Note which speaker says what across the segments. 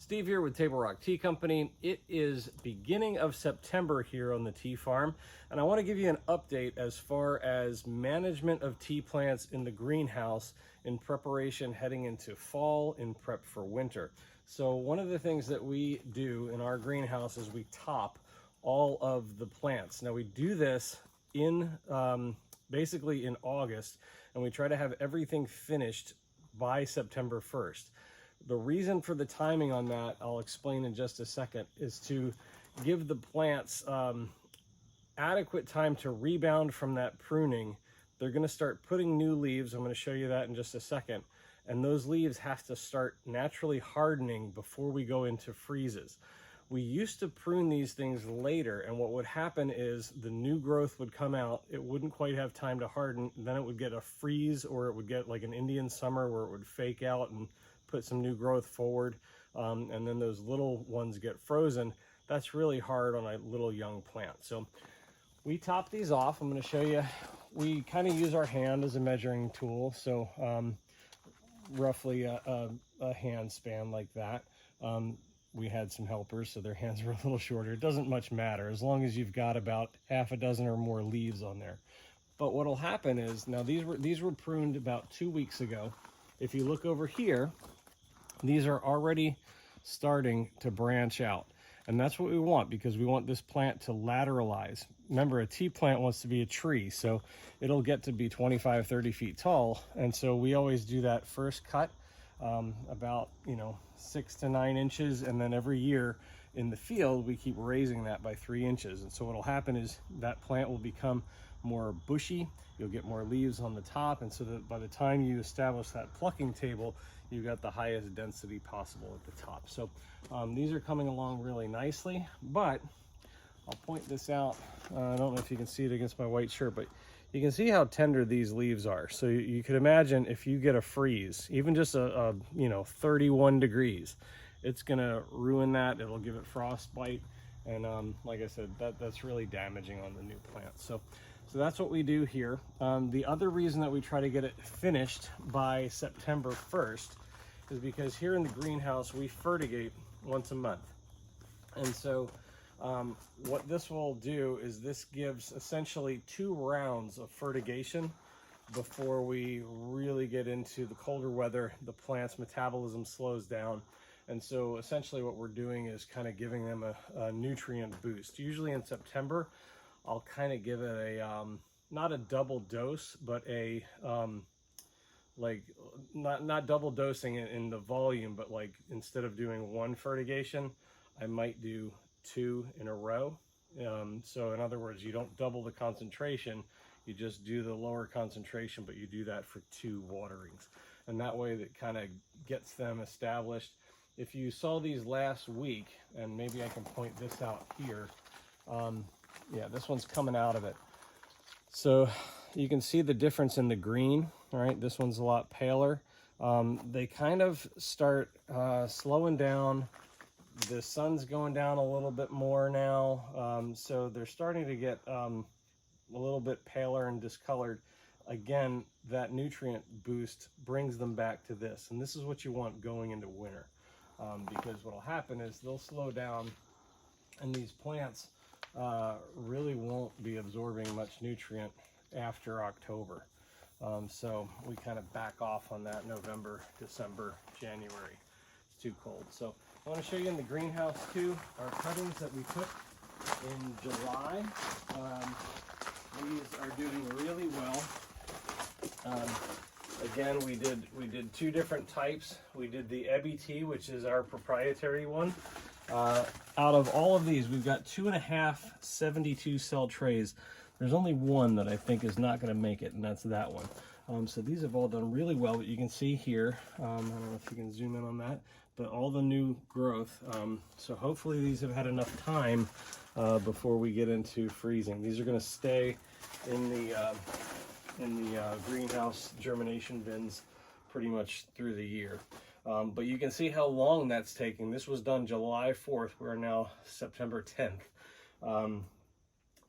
Speaker 1: Steve here with Table Rock Tea Company. It is beginning of September here on the tea farm, and I want to give you an update as far as management of tea plants in the greenhouse in preparation heading into fall, in prep for winter. So one of the things that we do in our greenhouse is we top all of the plants. Now we do this in basically in August, and we try to have everything finished by September 1st. The reason for the timing on that, I'll explain in just a second, is to give the plants adequate time to rebound from that pruning. They're going to start putting new leaves. I'm going to show you that in just a second. And those leaves have to start naturally hardening before we go into freezes. We used to prune these things later, and what would happen is the new growth would come out. It wouldn't quite have time to harden. Then it would get a freeze, or it would get like an Indian summer where it would fake out and put some new growth forward. And then those little ones get frozen. That's really hard on a little young plant. So we top these off. I'm going to show you. We kind of use our hand as a measuring tool. So roughly a hand span like that. We had some helpers, so their hands were a little shorter. It doesn't much matter as long as you've got about half a dozen or more leaves on there. But what'll happen is, now these were pruned about 2 weeks ago. If you look over here, these are already starting to branch out. And that's what we want, because we want this plant to lateralize. Remember, a tea plant wants to be a tree, so it'll get to be 25, 30 feet tall. And so we always do that first cut about 6 to 9 inches, and then every year in the field we keep raising that by 3 inches. And so what'll happen is that plant will become more bushy, you'll get more leaves on the top, and so that by the time you establish that plucking table, you've got the highest density possible at the top. So these are coming along really nicely, but I'll point this out. I don't know if you can see it against my white shirt, but you can see how tender these leaves are. So you could imagine if you get a freeze, even just a 31 degrees, it's gonna ruin that. It'll give it frostbite, and like I said, that's really damaging on the new plant. So that's what we do here. The other reason that we try to get it finished by September 1st is because here in the greenhouse we fertigate once a month. And so what this will do is this gives essentially 2 rounds of fertigation before we really get into the colder weather. The plant's metabolism slows down. And so essentially what we're doing is kind of giving them a nutrient boost. Usually in September, I'll kind of give it a, not a double dose, but a, like not double dosing in the volume, but like instead of doing 1 fertigation, I might do 2 in a row. So in other words, you don't double the concentration, you just do the lower concentration, but you do that for 2 waterings. And that way that kind of gets them established. If you saw these last week, and maybe I can point this out here, yeah, this one's coming out of it. So you can see the difference in the green, right? This one's a lot paler. They kind of start slowing down. The sun's going down a little bit more now. So they're starting to get a little bit paler and discolored. Again, that nutrient boost brings them back to this. And this is what you want going into winter. Because what'll happen is they'll slow down, and these plants really won't be absorbing much nutrient after October. So we kind of back off on that November, December, January. It's too cold. So I want to show you in the greenhouse too, our cuttings that we took in July. These are doing really well. Again, we did 2 different types. We did the EBT, which is our proprietary one. Out of all of these, we've got 2.5 72 cell trays. There's only one that I think is not going to make it, and that's that one. So these have all done really well, but you can see here, I don't know if you can zoom in on that, but all the new growth. So hopefully these have had enough time before we get into freezing. These are going to stay in the greenhouse germination bins pretty much through the year. But you can see how long that's taking. This was done July 4th. We're now September 10th.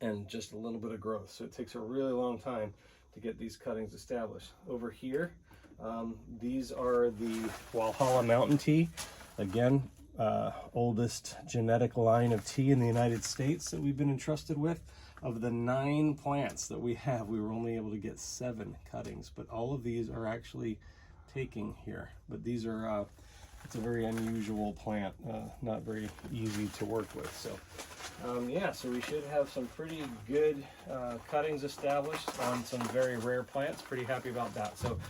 Speaker 1: And just a little bit of growth. So it takes a really long time to get these cuttings established. Over here, these are the Walhalla Mountain Tea. Again, oldest genetic line of tea in the United States that we've been entrusted with. Of the 9 plants that we have, we were only able to get 7 cuttings, but all of these are actually taking here. But these are, it's a very unusual plant, not very easy to work with. So yeah, so we should have some pretty good cuttings established on some very rare plants. Pretty happy about that. So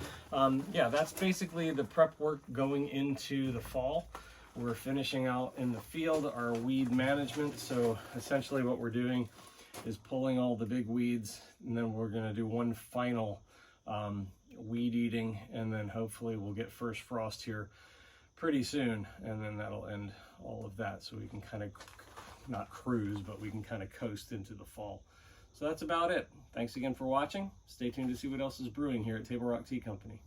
Speaker 1: yeah, that's basically the prep work going into the fall. We're finishing out in the field our weed management. So essentially what we're doing is pulling all the big weeds, and then we're going to do one final weed eating, and then hopefully we'll get first frost here pretty soon, and then that'll end all of that, so we can kind of not cruise, but we can kind of coast into the fall. So that's about it. Thanks again for watching. Stay tuned to see what else is brewing here at Table Rock Tea Company.